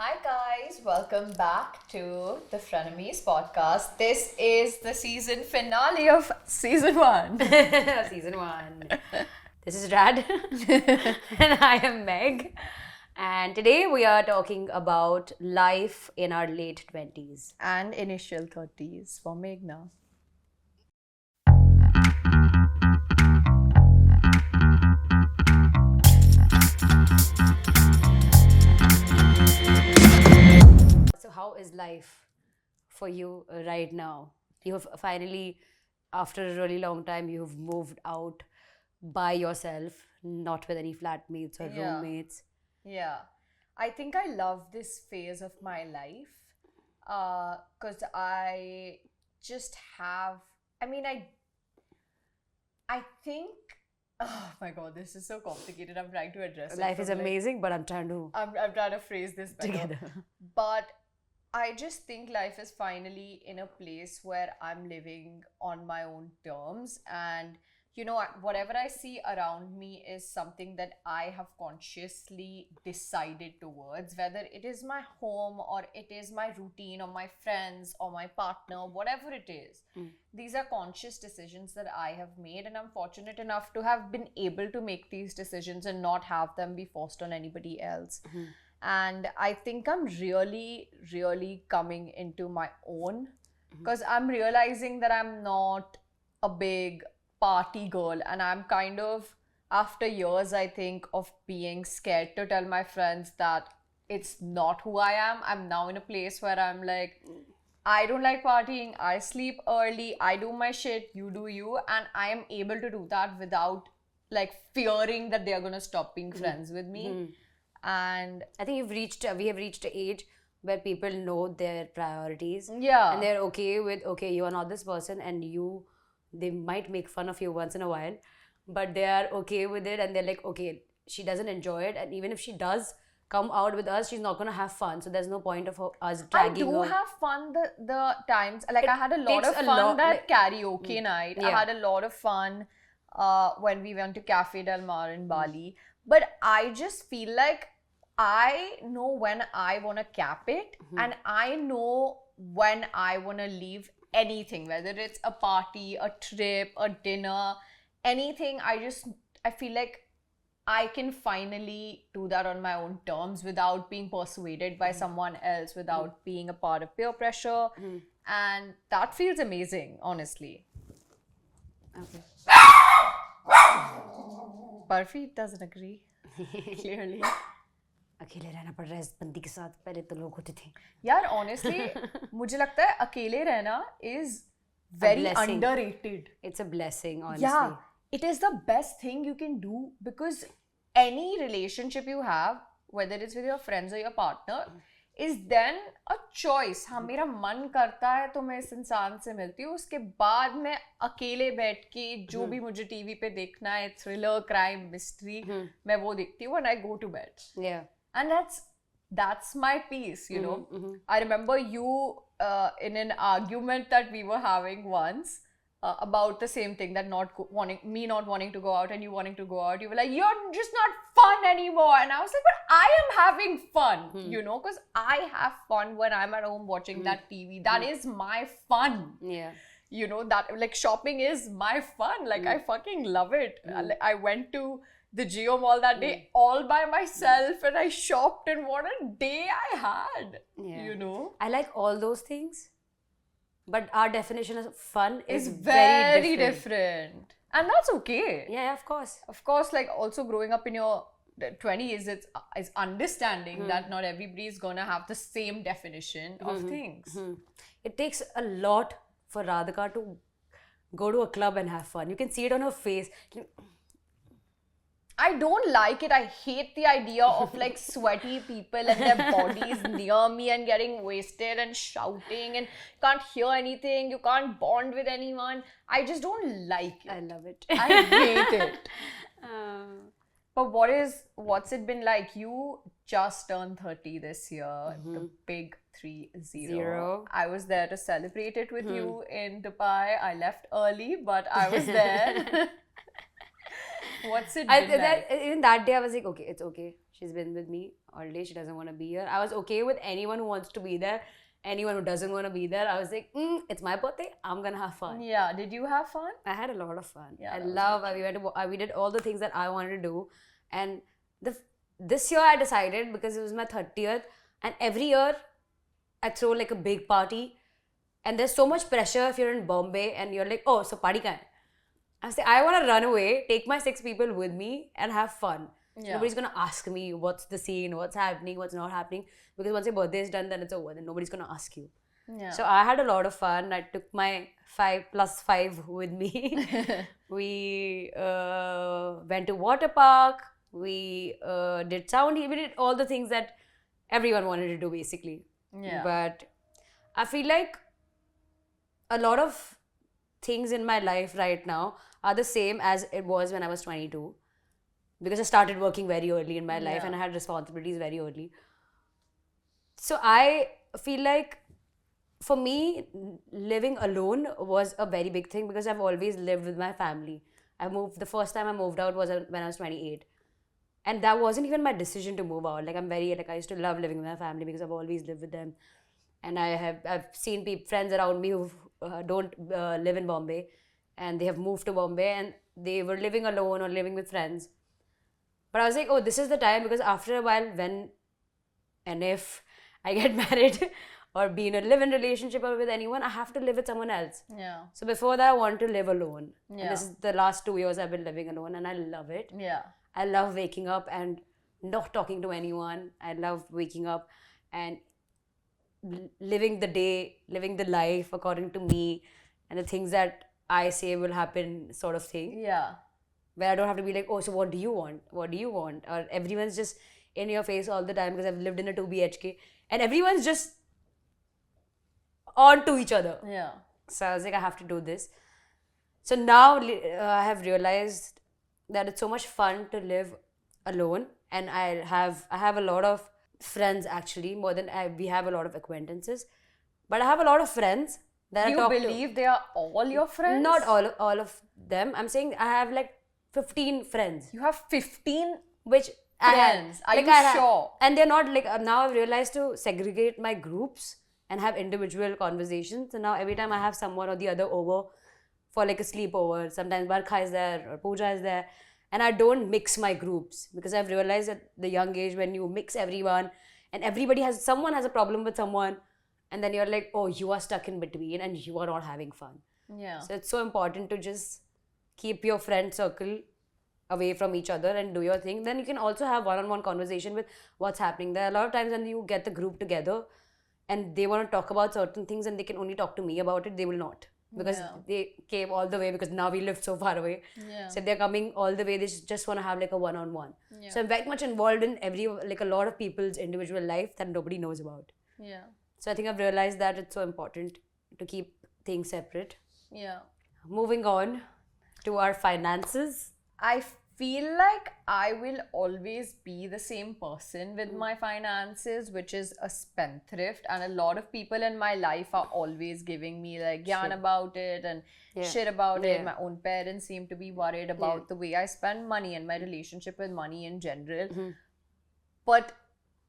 Hi guys, welcome back to the Frenemies podcast. This is the season finale of season 1. Season 1. This is Rad and I am Meg. And today we are talking about life in our late 20s. And initial 30s for Meghna. So, how is life for you right now? You have finally, after a really long time, you have moved out by yourself, not with any flatmates or roommates. Yeah. I think I love this phase of my life because I just have, I think, oh my god, this is so complicated. I'm trying to address it. Life is amazing, but I'm trying to I'm trying to phrase this better. together. But I just think life is finally in a place where I'm living on my own terms. And, whatever I see around me is something that I have consciously decided towards, whether it is my home or it is my routine or my friends or my partner, whatever it is. These are conscious decisions that I have made, and I'm fortunate enough to have been able to make these decisions and not have them be forced on anybody else. And I think I'm really coming into my own because I'm realizing that I'm not a big party girl, and I'm kind of, after years, I think, of being scared to tell my friends that it's not who I am. I'm now in a place where I'm like, I don't like partying, I sleep early, I do my shit, you do you, and I am able to do that without like fearing that they're gonna stop being friends with me. And I think we have reached an age where people know their priorities. yeah. And they're okay with, okay, you are not this person, and they might make fun of you once in a while, but they are okay with it, and they're like, okay, she doesn't enjoy it, and even if she does come out with us, she's not going to have fun, so there's no point of us I dragging do her. have fun the times. Like I had a lot takes of a fun lot, that karaoke night. I Yeah. had a lot of fun when we went to Cafe Del Mar in Bali. But I just feel like I know when I want to cap it, and I know when I want to leave anything, whether it's a party, a trip, a dinner, anything. I feel like I can finally do that on my own terms without being persuaded by someone else, without being a part of peer pressure. And that feels amazing, honestly. Okay. Barfi doesn't agree, clearly. अकेले रहना पड़ रहा है इस बंदी के साथ, पहले तो लोग होते थे. यार, honestly, मुझे लगता है अकेले रहना is very blessing. underrated. It's a blessing, honestly. Yeah, it is the best thing you can do, because any relationship you have, whether it's with your friends or your partner, is then a choice. हाँ, मेरा मन करता है तो मैं इस इंसान से मिलती हूँ, उसके बाद मैं अकेले बैठ के जो भी मुझे टीवी पे देखना है, थ्रिलर, क्राइम, मिस्ट्री, मैं वो देखती हूँ, and I go to bed. Yeah. And that's my peace, you know. I remember you in an argument that we were having once about the same thing, that not wanting to go out and you wanting to go out. You were like, you're just not fun anymore. And I was like, but I am having fun, you know, because I have fun when I'm at home watching that TV. That is my fun. Yeah. You know, that like shopping is my fun. Like I fucking love it. I went to the Geo Mall that day all by myself, and I shopped, and what a day I had. Yeah. You know, I like all those things, but our definition of fun is very different. And that's okay. Yeah, of course. Of course, like also growing up in your 20s, it's understanding that not everybody is gonna have the same definition of things. It takes a lot for Radhika to go to a club and have fun. You can see it on her face. I don't like it. I hate the idea of like sweaty people and their bodies near me and getting wasted and shouting, and can't hear anything. You can't bond with anyone. I just don't like it. I love it. I hate it. But what's it been like? You just turned 30 this year, the big 30. Zero. I was there to celebrate it with you in Dubai. I left early, but I was there. What's it been like? Even that day I was like, okay, it's okay. She's been with me all day. She doesn't want to be here. I was okay with anyone who wants to be there. Anyone who doesn't want to be there, I was like, it's my birthday. I'm gonna have fun. Yeah. Did you have fun? I had a lot of fun. Yeah, I that was love. really We went to. We did all the things that I wanted to do, and the this year I decided because it was my 30th, and every year I throw like a big party, and there's so much pressure if you're in Bombay and you're like, oh, so party ka hai? I say I want to run away, take my 6 people with me, and have fun. Yeah. Nobody's gonna ask me what's the scene, what's happening, what's not happening, because once your birthday is done, then it's over. Then nobody's gonna ask you. Yeah. So I had a lot of fun. I took my 5+5 with me. We went to water park. We did sound. We did all the things that everyone wanted to do, basically. Yeah. But I feel like a lot of things in my life right now are the same as it was when I was 22. Because I started working very early in my life Yeah. and I had responsibilities very early. So I feel like for me, living alone was a very big thing because I've always lived with my family. The first time I moved out was when I was 28. And that wasn't even my decision to move out. Like I used to love living with my family because I've always lived with them. And I've seen friends around me who don't live in Bombay and they have moved to Bombay and they were living alone or living with friends. But I was like, oh, this is the time because after a while, when and if I get married or be in a live-in relationship or with anyone, I have to live with someone else. Yeah. So before that, I want to live alone. Yeah. And this is the last 2 years I've been living alone and I love it. Yeah. I love waking up and not talking to anyone. I love waking up and living the day, living the life according to me and the things that I say will happen sort of thing. Yeah. Where I don't have to be like, oh, so what do you want? What do you want? Or everyone's just in your face all the time because I've lived in a 2 BHK and everyone's just on to each other. Yeah. So I was like, I have to do this. So now I have realized that it's so much fun to live alone, and I have a lot of friends actually more than we have a lot of acquaintances, but I have a lot of friends that Do I you talk believe they are all your to. friends? Not all of them. I'm saying I have like 15 friends, You have 15 which friends. Are like you sure? And they're not like now I've realized to segregate my groups and have individual conversations. So now every time I have someone or the other over for like a sleepover, sometimes Barkha is there or Pooja is there, and I don't mix my groups because I've realized at the young age when you mix everyone and someone has a problem with someone, and then you're like, oh, you are stuck in between and you are not having fun. Yeah. So it's so important to just keep your friend circle away from each other and do your thing. Then you can also have one-on-one conversation with what's happening. There are a lot of times when you get the group together and they want to talk about certain things and they can only talk to me about it, they will not. Because Yeah. they came all the way because now we live so far away. Yeah. So they're coming all the way, they just want to have like a one-on-one. Yeah. So I'm very much involved in a lot of people's individual life that nobody knows about. Yeah. So I think I've realized that it's so important to keep things separate. Yeah. Moving on to our finances. I feel like I will always be the same person with my finances, which is a spendthrift, and a lot of people in my life are always giving me like yarn about it and shit about it. My own parents seem to be worried about the way I spend money and my relationship with money in general. But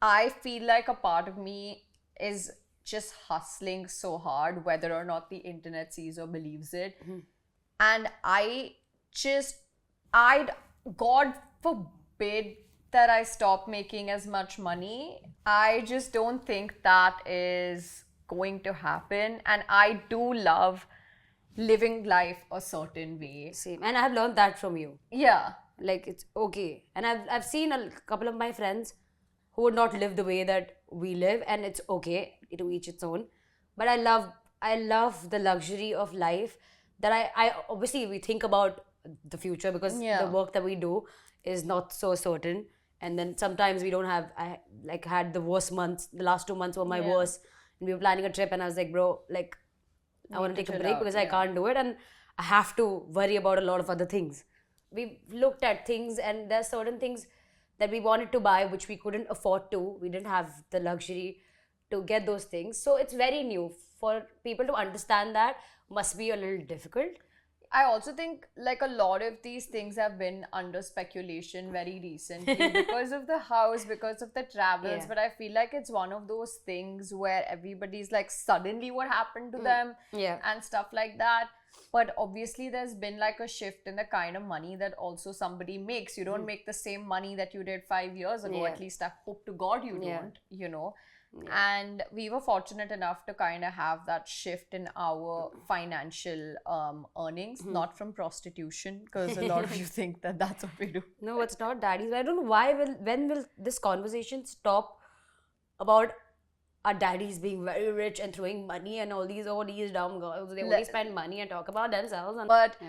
I feel like a part of me is just hustling so hard, whether or not the internet sees or believes it. And God forbid that I stop making as much money. I just don't think that is going to happen. And I do love living life a certain way. Same. And I have learned that from you. Yeah. Like it's okay. And I've seen a couple of my friends who would not live the way that we live, and it's okay to each its own. But I love the luxury of life that I obviously we think about the future because the work that we do is not so certain, and then sometimes we don't have. I like had the worst months. The last 2 months were my worst, and we were planning a trip, and I was like, bro, like I want to take a break because I can't do it, and I have to worry about a lot of other things. We've looked at things, and there's certain things that we wanted to buy which we couldn't afford to. We didn't have the luxury to get those things, so it's very new for people to understand. That must be a little difficult. I also think like a lot of these things have been under speculation very recently because of the house, because of the travels. Yeah. But I feel like it's one of those things where everybody's like, suddenly what happened to them Yeah. and stuff like that. But obviously, there's been like a shift in the kind of money that also somebody makes. You don't make the same money that you did 5 years ago. Yeah. At least I hope to God you Yeah. don't, you know. And we were fortunate enough to kind of have that shift in our financial earnings, not from prostitution, because a lot of you think that that's what we do. No, it's not daddies. I don't know when will this conversation stop about our daddies being very rich and throwing money and all these dumb girls. They only spend money and talk about themselves. And, But yeah.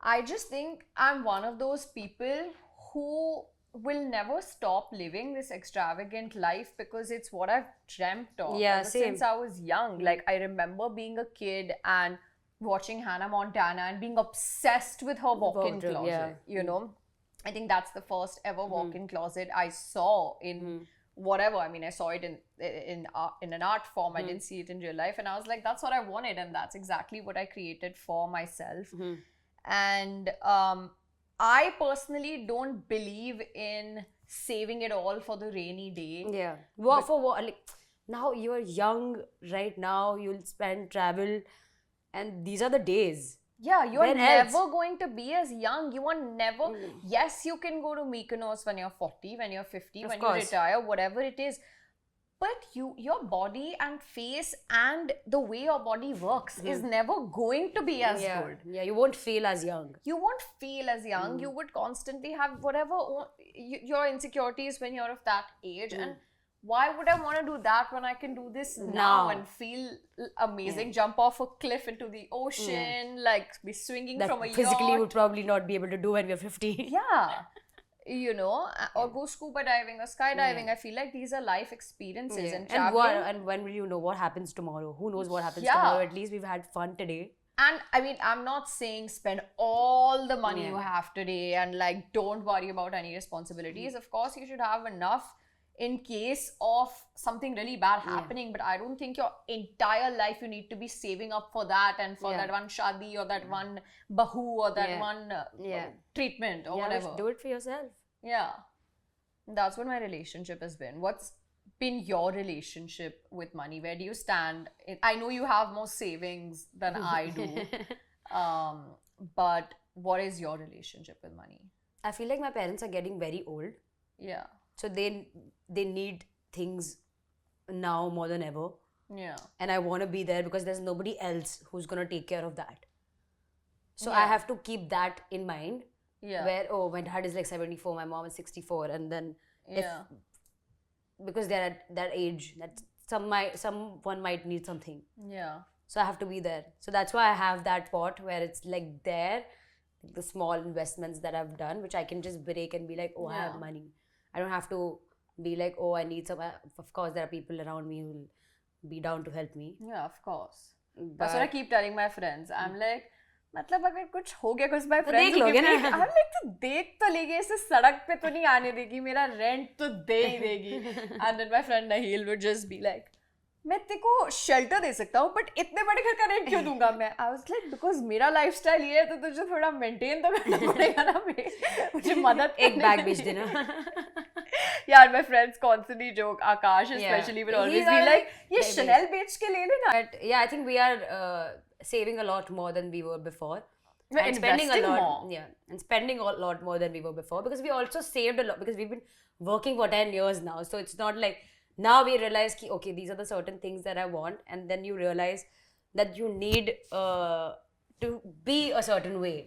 I just think I'm one of those people who will never stop living this extravagant life because it's what I've dreamt of Yeah, ever same. since I was young. Like, I remember being a kid and watching Hannah Montana and being obsessed with her walk-in Wardrobe, closet, yeah. you know? I think that's the first ever walk-in closet I saw in whatever. I mean, I saw it in an art form. I didn't see it in real life, and I was like, that's what I wanted, and that's exactly what I created for myself. And I personally don't believe in saving it all for the rainy day. Yeah. What for what? Like, now you're young right now, you'll spend travel, and these are the days. Yeah, you are When never else? going to be as young. You are never. Yes, you can go to Mykonos when you're 40, when you're 50, when you course. retire, whatever it is. But your body and face and the way your body works is never going to be as Yeah. good. Yeah, you won't feel as young. You won't feel as young. You would constantly have whatever your insecurities when you're of that age. And why would I want to do that when I can do this now Now. and feel amazing? Jump off a cliff into the ocean, like be swinging That from a physically yacht. would probably not be able to do when we're 50. Yeah. You know, or go scuba diving or skydiving. I feel like these are life experiences, and traveling. And when will you know what happens tomorrow? Who knows what happens Yeah. tomorrow? At least we've had fun today. And I mean, I'm not saying spend all the money you have today and like don't worry about any responsibilities. Of course, you should have enough in case of something really bad happening. But I don't think your entire life you need to be saving up for that and for that one shadi or that one bahu or that one treatment or whatever. Do it for yourself. Yeah. That's what my relationship has been. What's been your relationship with money? Where do you stand? I know you have more savings than I do. But what is your relationship with money? I feel like my parents are getting very old. Yeah. So they need things now more than ever. Yeah. And I want to be there because there's nobody else who's going to take care of that. So I have to keep that in mind. Yeah. Where, my dad is like 74, my mom is 64. And then because they're at that age that someone might need something. Yeah. So I have to be there. So that's why I have that pot where it's like there, the small investments that I've done, which I can just break and be like, oh, I have money. I don't have to be like, oh, I need some. Of course, there are people around me who will be down to help me. Yeah, of course. That's what I keep telling my friends. I'm like, मतलब अगर कुछ हो गया कुछ my friends देख लोगे ना? I'm like तो देख तो लेगी इसे सड़क पे तो नहीं आने देगी मेरा रेंट तो दे ही देगी and then my friend Nahil would just be like मैं तेरे को शेल्टर दे सकता हूँ बट इतने बड़े घर का रेंट क्यों दूंगा मैं I was like because मेरा लाइफस्टाइल ये है तो तुझे थोड़ा मेंटेन तो करना पड़ेगा ना मुझे मदद एक बैग बेच देना. Yeah, and my friends constantly joke. Akash especially will always be like, "ये Chanel बेच के ले लेना." But yeah, I think we are saving a lot more than we were before. We're spending a investing lot. more. Yeah, and spending a lot more than we were before because we also saved a lot because we've been working for 10 years now. So it's not like now we realize ki, okay, these are the certain things that I want, and then you realize that you need to be a certain way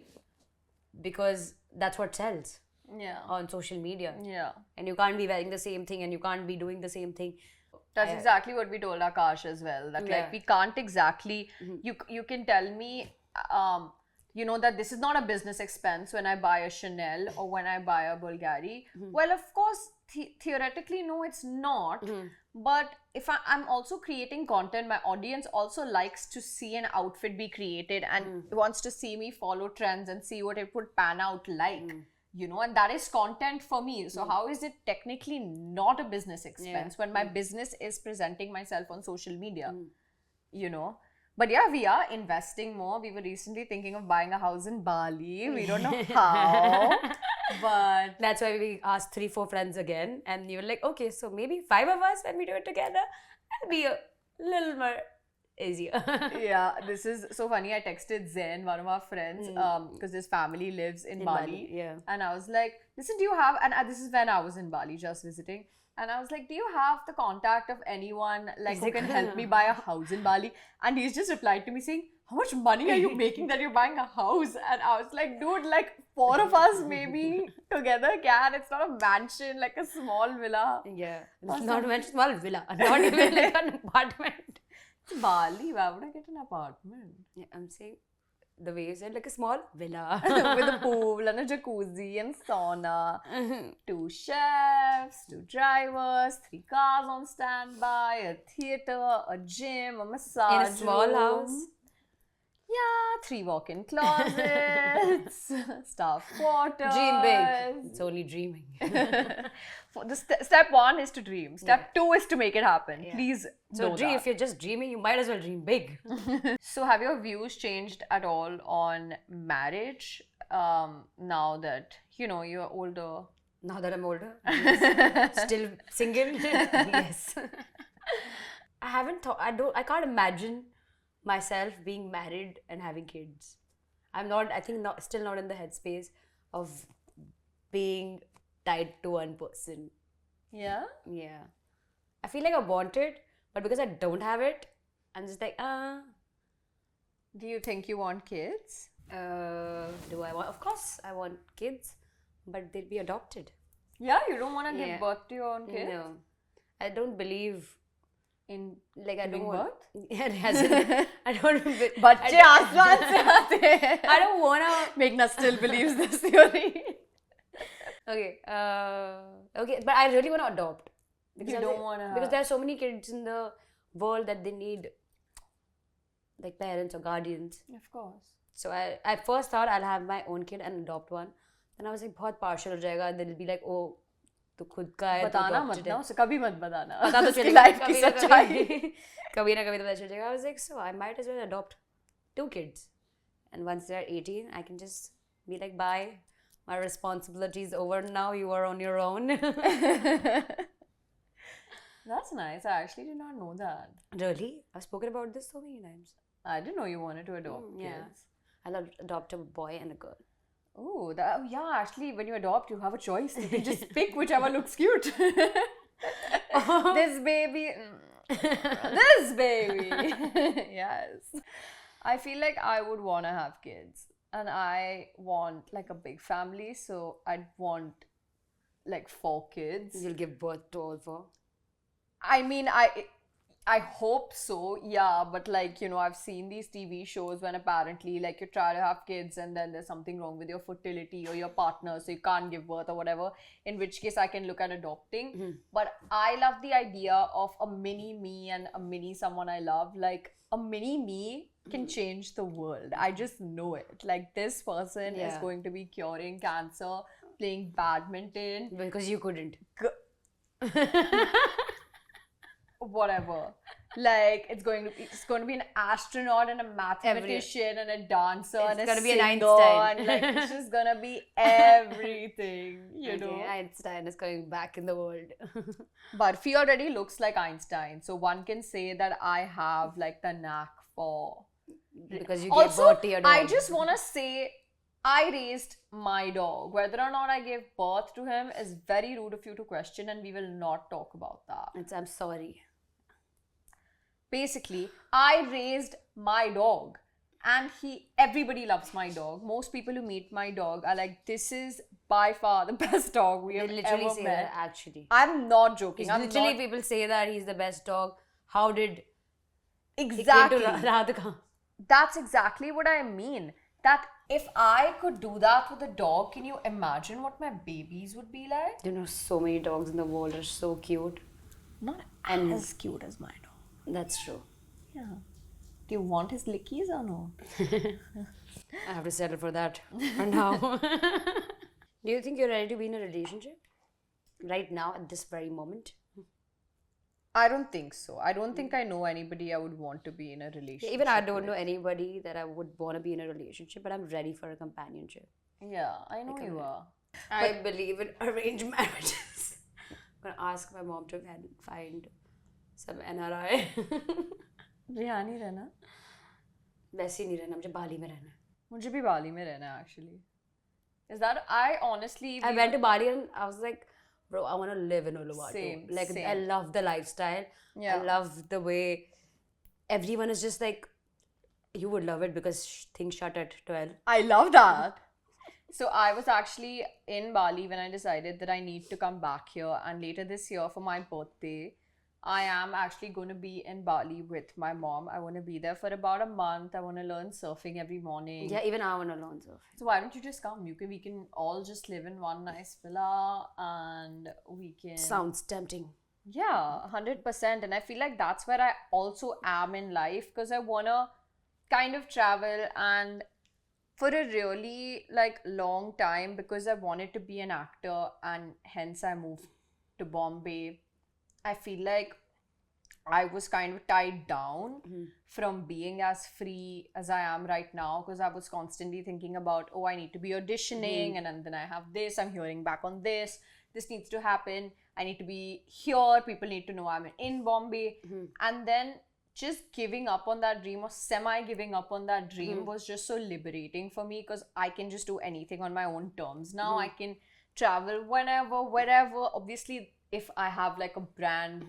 because that's what sells. Yeah. On social media. Yeah. And you can't be wearing the same thing and you can't be doing the same thing. That's exactly what we told Akash as well. That like we can't exactly you can tell me you know that this is not a business expense when I buy a Chanel or when I buy a Bulgari. Well, of course, theoretically, no, it's not. But if I'm also creating content, my audience also likes to see an outfit be created and wants to see me follow trends and see what it would pan out like. You know, and that is content for me. So how is it technically not a business expense when my business is presenting myself on social media? You know, But yeah, we are investing more. We were recently thinking of buying a house in Bali. We don't know how, but That's why we asked 3, 4 friends again, and you were like, okay, so maybe 5 of us when we do it together, it'll be a little more easier. yeah, this is so funny. I texted Zen, one of our friends, because his family lives in Bali. yeah. And I was like, listen, do you have, and this is when I was in Bali just visiting. And I was like, do you have the contact of anyone like who can help me buy a house in Bali? And he's just replied to me saying, how much money are you making that you're buying a house? And I was like, dude, like 4 of us maybe together can. It's not a mansion, like a small villa. Yeah. It's not a small villa, not even like an apartment. It's Bali. Why would I get an apartment? Yeah, I'm saying the way you said, like a small villa. With a pool and a jacuzzi and sauna. 2 chefs, 2 drivers, 3 cars on standby, a theater, a gym, a massage In a small room. house. Yeah, 3 walk-in closets, staff quarters. Dream big. It's only dreaming. Step 1 is to dream. Step 2 is to make it happen. Yeah. Please So know dream, that. if you're just dreaming, you might as well dream big. So have your views changed at all on marriage now that, you're older? Now that I'm older, yes. Still single, yes. I haven't thought. I can't imagine myself being married and having kids. I'm not. I think not. Still not in the headspace of being tied to one person. Yeah? Yeah, I feel like I want it, but because I don't have it, I'm just like, Do you think you want kids? do I want? Of course, I want kids, but they'll be adopted. Yeah, you don't want to give Yeah. birth to your own kid? No, I don't believe. In Like I giving don't want. birth? Yeah, it hasn't. I don't. बच्चे आसमान से आते हैं. I don't wanna. Meghna still believes this theory. Okay. Okay, but I really wanna adopt. You don't wanna because have- there are so many kids in the world that they need like parents or guardians. Of course. So I first thought I'll have my own kid and adopt one. Then I was like, बहुत partial हो जाएगा. They'll be like, oh, तो खुद का है तो बताना मत adopted ना है. उसे कभी मत बताना. पता तो उसकी चलेगा life की कभी ना सच्चाई. कभी. कभी ना कभी तो पता चल जाएगा. I was like, so I might as well adopt 2 kids. And once they're 18, I can just be like, bye. My responsibility is over now. You are on your own. That's nice. I actually did not know that. Really? I've spoken about this so many times. I didn't know you wanted to adopt Yeah. kids. I'll adopt a boy and a girl. Oh, yeah. Actually, when you adopt, you have a choice. You can just pick whichever looks cute. This baby. This baby. Yes. I feel like I would want to have kids. And I want like a big family. So I'd want like 4 kids. You'll give birth to all 4. I mean, I hope so, yeah, but like, I've seen these TV shows when apparently like you try to have kids and then there's something wrong with your fertility or your partner, so you can't give birth or whatever, in which case I can look at adopting. But I love the idea of a mini me and a mini someone I love. Like a mini me can change the world. I just know it. Like this person is Yeah. going to be curing cancer, playing badminton, Because you couldn't. whatever. Like it's going to be an astronaut and a mathematician and a dancer and a gonna be an singer Einstein. and like it's just gonna be everything, you know. Okay, Einstein is coming back in the world. But he already looks like Einstein, so one can say that I have like the knack for. Because you gave Also, birth to your dog. I just want to say, I raised my dog. Whether or not I gave birth to him is very rude of you to question, and we will not talk about that. I'm sorry. Basically, I raised my dog, and everybody loves my dog. Most people who meet my dog are like, this is by far the best dog we They have literally ever say met. that actually. I'm not joking. I'm Literally, not... people say that he's the best dog. How did Exactly. he came to Radhika? That's exactly what I mean. That if I could do that with a dog, can you imagine what my babies would be like? You know, so many dogs in the world are so cute. Not And- as cute as my dog. That's true. Yeah. Do you want his lickies or no? I have to settle for that for now. Do you think you're ready to be in a relationship? Right now, at this very moment? I don't think so. I don't think I know anybody I would want to be in a relationship Even I don't know with. anybody that I would want to be in a relationship, but I'm ready for a companionship. Yeah, I know Like, you are. I believe in arranged marriages. I'm gonna ask my mom to find some NRI. यहाँ नहीं रहना. वैसे ही नहीं रहना, मुझे बाली में रहना है. मुझे भी बाली में रहना है actually. Is that I honestly I went to Bali and I was like, bro, I want to live in Uluwatu. Same, Like, I same. love the lifestyle. Yeah. I love the way everyone is just like, you would love it because things shut at 12. I love that. So I was actually in Bali when I decided that I need to come back here, and later this year for my birthday, I am actually going to be in Bali with my mom. I want to be there for about a month. I want to learn surfing every morning. Yeah, even I want to learn surfing. So why don't you just come? We can all just live in one nice villa, and we can. Sounds tempting. Yeah, 100%. And I feel like that's where I also am in life, because I want to kind of travel, and for a really like long time, because I wanted to be an actor and hence I moved to Bombay. I feel like I was kind of tied down from being as free as I am right now, because I was constantly thinking about, oh, I need to be auditioning, and then I have this, I'm hearing back on this needs to happen, I need to be here, people need to know I'm in Bombay. And then just giving up on that dream, or semi giving up on that dream, was just so liberating for me, because I can just do anything on my own terms now. I can travel whenever, wherever. Obviously, if I have like a brand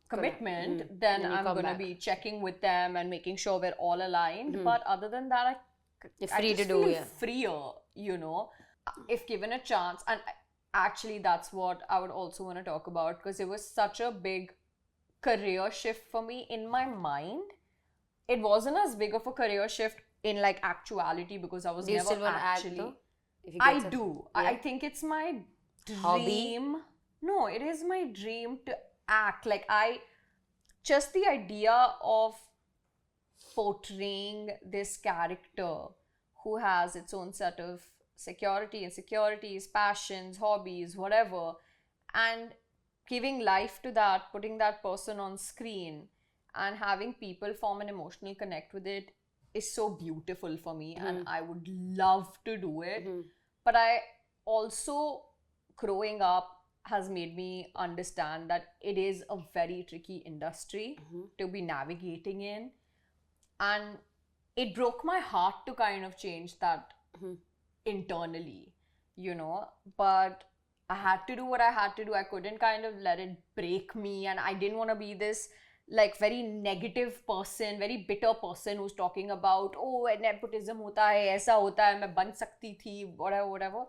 commitment, then I'm going to be checking with them and making sure we're all aligned. But other than that, I just feel freer, you know, if given a chance. And actually, that's what I would also want to talk about, because it was such a big career shift for me in my mind. It wasn't as big of a career shift in like actuality, because I was never still want actually. to act, I do. Yeah. I think it's my dream. Hobby? No, it is my dream to act. Like, just the idea of portraying this character who has its own set of insecurities, passions, hobbies, whatever, and giving life to that, putting that person on screen and having people form an emotional connect with it is so beautiful for me, and I would love to do it. But I also, growing up, has made me understand that it is a very tricky industry to be navigating in, and it broke my heart to kind of change that internally, you know. But I had to do what I had to do. I couldn't kind of let it break me, and I didn't want to be this like very negative person, very bitter person who's talking about, oh, nepotism hota hai, aisa hota hai, main ban sakti thi, whatever.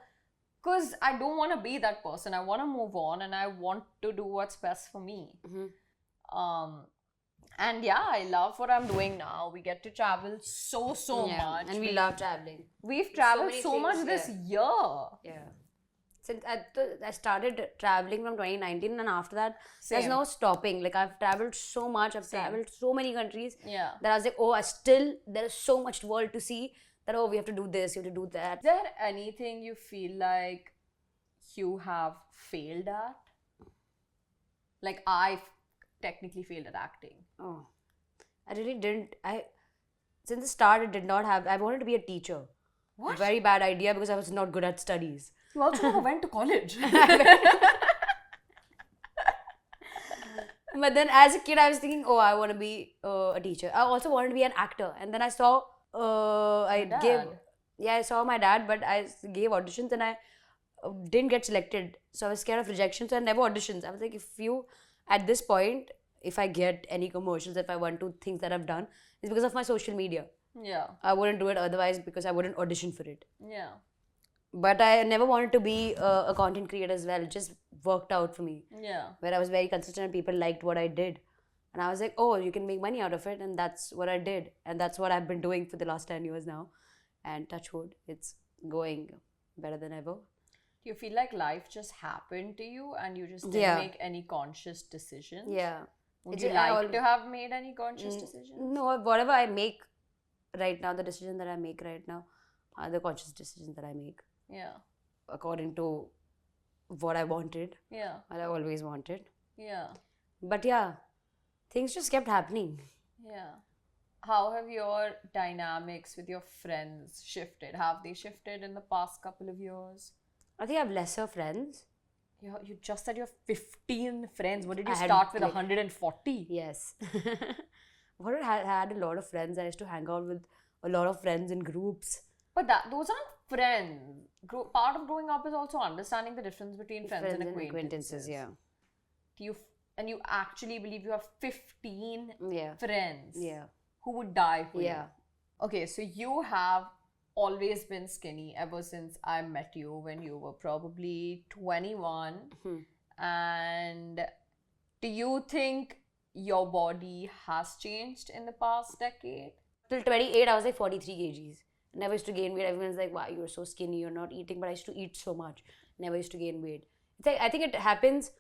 Because I don't want to be that person. I want to move on, and I want to do what's best for me. And yeah, I love what I'm doing now. We get to travel so much. And we love traveling. We've traveled so much this year. Yeah. Since I started traveling from 2019, and after that, there's no stopping. Like, I've traveled so much. I've traveled so many countries. Yeah. That I was like, oh, there's so much world to see. That, oh, we have to do this, you have to do that. Is there anything you feel like you have failed at? Like, I technically failed at acting. Oh, I really didn't. Since the start, I wanted to be a teacher. What? Very bad idea, because I was not good at studies. You also never went to college. But then as a kid, I was thinking, oh, I want to be a teacher. I also wanted to be an actor. And then I saw, I saw my dad, but I gave auditions and I didn't get selected. So I was scared of rejection, so I never auditions. I was like, at this point, if I get any commercials, if I want to things that I've done, it's because of my social media. Yeah. I wouldn't do it otherwise, because I wouldn't audition for it. Yeah. But I never wanted to be a content creator as well. It just worked out for me. Yeah. Where I was very consistent and people liked what I did. And I was like, oh, you can make money out of it. And that's what I did. And that's what I've been doing for the last 10 years now. And touch wood, it's going better than ever. Do you feel like life just happened to you and you just didn't make any conscious decisions? Yeah. Would you like to have made any conscious decisions? No, whatever I make right now, the decision that I make right now are the conscious decisions that I make. Yeah. According to what I wanted. Yeah. What I always wanted. Yeah. But yeah, things just kept happening. Yeah. How have your dynamics with your friends shifted? Have they shifted in the past couple of years? I think I have lesser friends. You just said you have 15 friends. What did you I had start with like 140? yes. What had a lot of friends. I used to hang out with a lot of friends in groups. But those aren't friends. Part of growing up is also understanding the difference between friends and Friends and acquaintances. acquaintances, yeah. And you actually believe you have 15 Yeah. friends Yeah. who would die for you. Yeah. Okay, so you have always been skinny ever since I met you when you were probably 21. And do you think your body has changed in the past decade? Till 28, I was like 43 kgs. Never used to gain weight. Everyone's like, wow, you're so skinny, you're not eating. But I used to eat so much. Never used to gain weight. It's like, I think it happens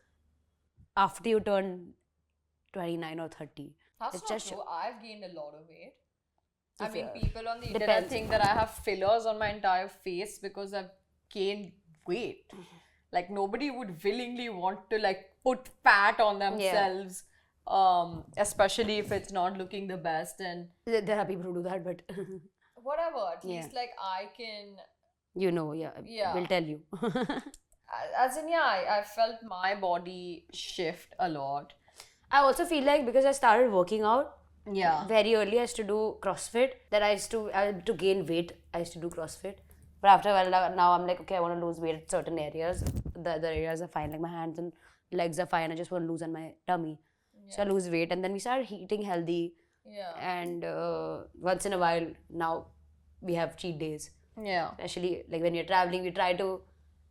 after you turn 29 or 30. That's It's not just true. I've gained a lot of weight. I If, mean, uh, people on the internet depends. think that I have fillers on my entire face because I've gained weight. Like, nobody would willingly want to like put fat on themselves, especially if it's not looking the best. And there are people who do that, but whatever, at Yeah. least like I can, you know, yeah, Yeah. we'll tell you. as in, yeah, I felt my body shift a lot. I also feel like because I started working out Yeah. very early, I used to do CrossFit. That I had to gain weight. I used to do CrossFit. But after a while, now I'm like, okay, I want to lose weight at certain areas. The other areas are fine, like my hands and legs are fine. I just want to lose on my tummy. So I lose weight, and then we started eating healthy. Yeah. And once in a while, now we have cheat days. Yeah. Especially like when you're traveling, we try to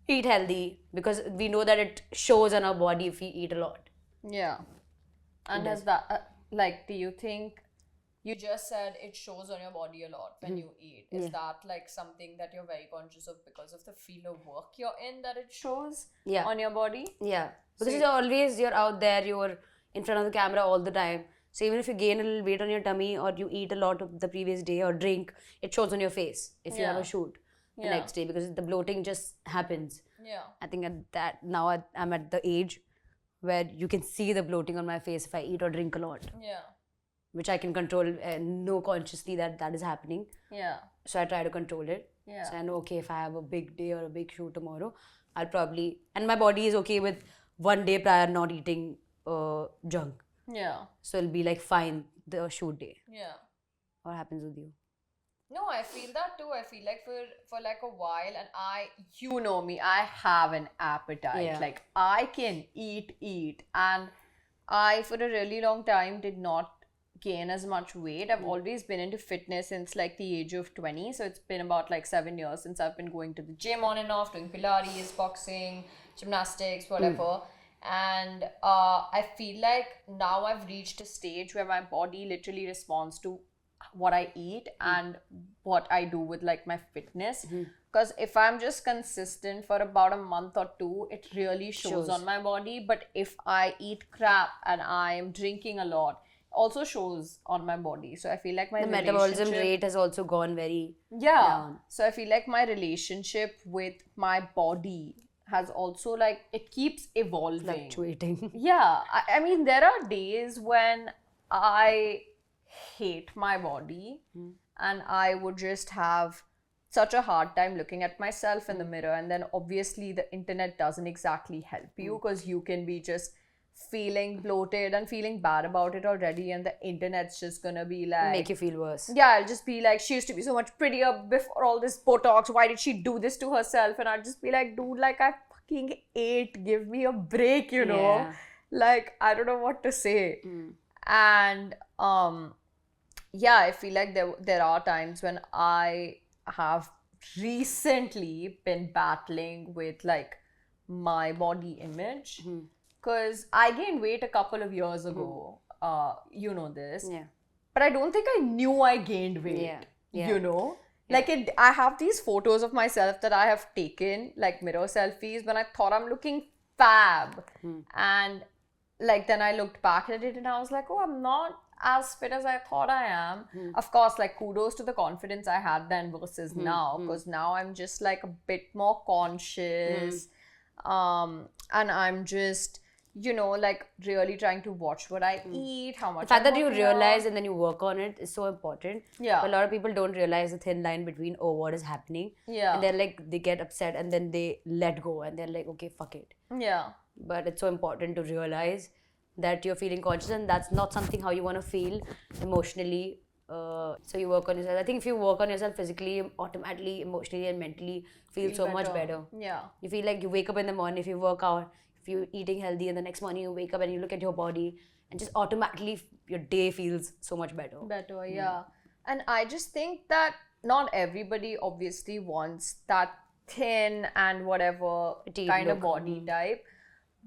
eat healthy because we know that it shows on our body if we eat a lot. Yeah. And has that, like, do you think you just said it shows on your body a lot when you eat? Is that like something that you're very conscious of because of the field of work you're in that it shows Yeah. on your body? Yeah, because you're out there, you're in front of the camera all the time. So even if you gain a little weight on your tummy or you eat a lot of the previous day or drink, it shows on your face if you have Yeah. a shoot the Yeah. next day because the bloating just happens. Yeah. I think at that now I'm at the age where you can see the bloating on my face if I eat or drink a lot, Yeah. which I can control and know consciously that that is happening. Yeah. So I try to control it. Yeah. So I know, okay, if I have a big day or a big shoot tomorrow, I'll probably, and my body is okay with one day prior not eating junk. Yeah. So it'll be like fine the shoot day. Yeah. What happens with you? No, I feel that too. I feel like for like a while, and you know me, I have an appetite. Yeah. Like I can eat, and I for a really long time did not gain as much weight. I've always been into fitness since like the age of 20, so it's been about like 7 years since I've been going to the gym on and off, doing Pilates, boxing, gymnastics, whatever. And I feel like now I've reached a stage where my body literally responds to what I eat and what I do with like my fitness. Because if I'm just consistent for about a month or two, it really shows on my body. But if I eat crap and I am drinking a lot, also shows on my body. So I feel like my The metabolism relationship- rate has also gone very yeah. down. So I feel like my relationship with my body has also like it keeps evolving. fluctuating. Yeah. I mean, there are days when I hate my body and I would just have such a hard time looking at myself in the mirror. And then obviously the internet doesn't exactly help you because you can be just feeling bloated and feeling bad about it already, and the internet's just gonna be like Make you feel worse. yeah, I'll just be like, she used to be so much prettier before all this Botox. Why did she do this to herself? And I'd just be like, dude, like I fucking ate. Give me a break, you know? Yeah. Like, I don't know what to say. And yeah, I feel like there are times when I have recently been battling with like my body image. Because I gained weight a couple of years ago. You know this. Yeah. But I don't think I knew I gained weight. Yeah. Yeah. You know? Like I have these photos of myself that I have taken, like mirror selfies, when I thought I'm looking fab. And like then I looked back at it and I was like, oh, I'm not as fit as I thought I am. Of course, like kudos to the confidence I had then versus now, because now I'm just like a bit more conscious. And I'm just like really trying to watch what I eat, how The much fact I'm that you working realize out. and then you work on it is so important. Yeah. But a lot of people don't realize the thin line between, oh, what is happening? Yeah. And they're like, they get upset and then they let go and they're like, okay, fuck it. Yeah. But it's so important to realize that you're feeling conscious and that's not something how you want to feel emotionally. So you work on yourself. I think if you work on yourself physically, automatically, emotionally, and mentally feel Feel so much better. better. Yeah. You feel like you wake up in the morning, if you work out, if you're eating healthy, and the next morning you wake up and you look at your body, and just automatically your day feels so much better. Better, yeah. And I just think that not everybody obviously wants that thin and whatever Petite kind of look. body type.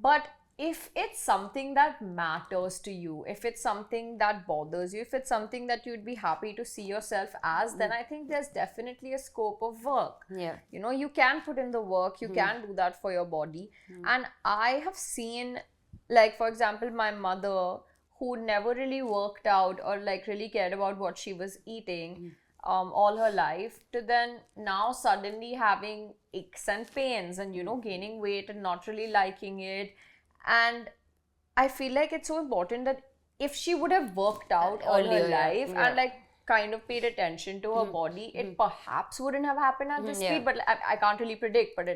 But if it's something that matters to you, if it's something that bothers you, if it's something that you'd be happy to see yourself as, then I think there's definitely a scope of work. Yeah. You can put in the work, you can do that for your body. And I have seen, like, for example, my mother, who never really worked out or like really cared about what she was eating all her life, to then now suddenly having aches and pains and gaining weight and not really liking it. And I feel like it's so important that if she would have worked out all her Earlier, yeah, life yeah. and like kind of paid attention to her body, it perhaps wouldn't have happened at this Yeah. speed. But I can't really predict, but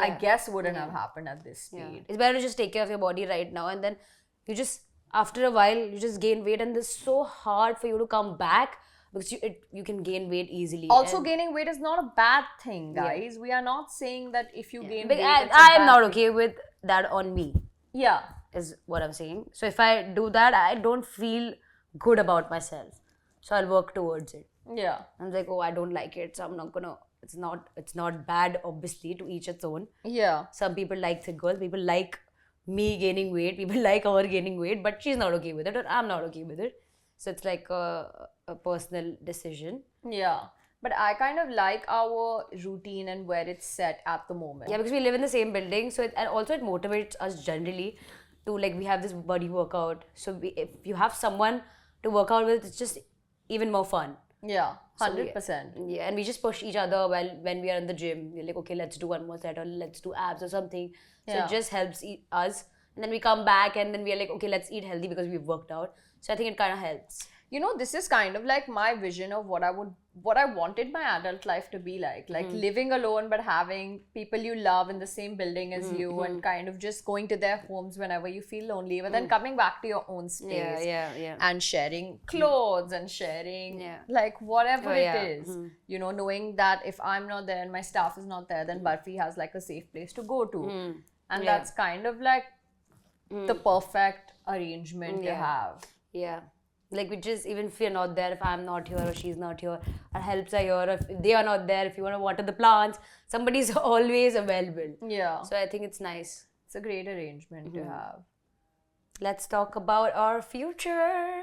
I guess wouldn't have happened at this Yeah. speed. It's better to just take care of your body right now, and then you just, after a while, you just gain weight, and it's so hard for you to come back because you can gain weight easily. Also, And- gaining weight is not a bad thing, guys. We are not saying that if you gain But weight, I, it's a I am bad not thing. okay with that on me, Yeah, is what I'm saying. So if I do that, I don't feel good about myself. So I'll work towards it. yeah, I'm like, oh, I don't like it, so I'm not gonna. It's not bad, obviously, to each its own. yeah. Some people like thick girls, people like me gaining weight, people like her gaining weight, but she's not okay with it, or I'm not okay with it. So it's like a personal decision. Yeah, but I kind of like our routine and where it's set at the moment. Yeah, because we live in the same building, so and also it motivates us generally to, like, we have this body workout. So if you have someone to work out with, it's just even more fun. Yeah, So 100%. Yeah, and we just push each other while when we are in the gym. We're like, okay, let's do one more set, or let's do abs or something. So Yeah. it just helps us. And then we come back and then we're like, okay, let's eat healthy because we've worked out. So I think it kind of helps. This is kind of like my vision of what I wanted my adult life to be like. Like living alone, but having people you love in the same building as you, and kind of just going to their homes whenever you feel lonely, but then coming back to your own space. Yeah. And sharing clothes and sharing like whatever Oh, it yeah. is. Knowing that if I'm not there and my staff is not there, then Barfi has like a safe place to go to. And Yeah. that's kind of like the perfect arrangement to have. Yeah. Like, we just, even if you're not there, if I'm not here or she's not here, our helps are here. If they are not there, if you want to water the plants, somebody's always available. Yeah. So I think it's nice. It's a great arrangement to have. Let's talk about our future.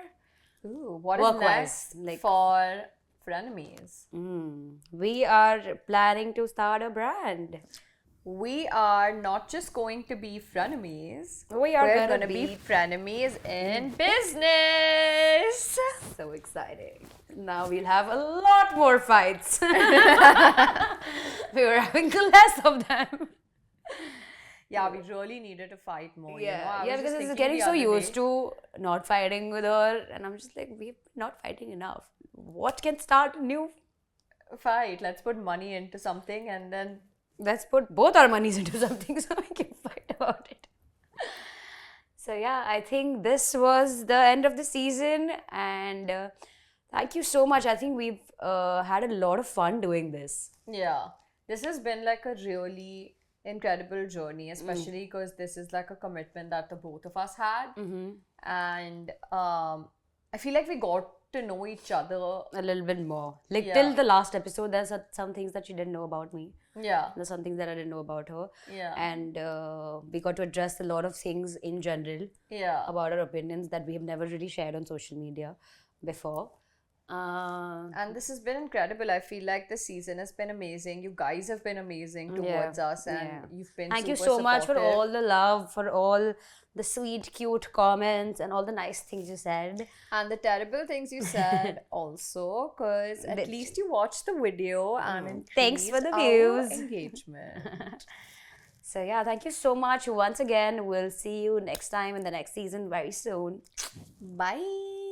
Ooh, what is Work-wise, next like- for frenemies? We are planning to start a brand. We are not just going to be frenemies. We are We're gonna going to be be- frenemies in business. So exciting. Now we'll have a lot more fights. We were having less of them. Yeah, we really needed to fight more. I Yeah, was yeah, just because it's thinking getting the so other used day- to not fighting with her, and I'm just like, we're not fighting enough. What can start new? Fight. Let's put money into something and then. Let's put both our monies into something so we can fight about it. So yeah, I think this was the end of the season, and thank you so much. I think we've had a lot of fun doing this. Yeah, this has been like a really incredible journey, especially because this is like a commitment that the both of us had. And I feel like we got to know each other. A little bit more. Like, Yeah. till the last episode, there's some things that she didn't know about me. Yeah, There's some things that I didn't know about her. yeah, And we got to address a lot of things in general yeah. about our opinions that we have never really shared on social media before. And this has been incredible. I feel like this season has been amazing. You guys have been amazing towards us, and you've been Thank you super so much for supportive. all the love, for all the sweet, cute comments, and all the nice things you said. And the terrible things you said also, because at least you watched the video and Thanks for increased the our views. engagement. So yeah, thank you so much once again. We'll see you next time in the next season very soon. Bye.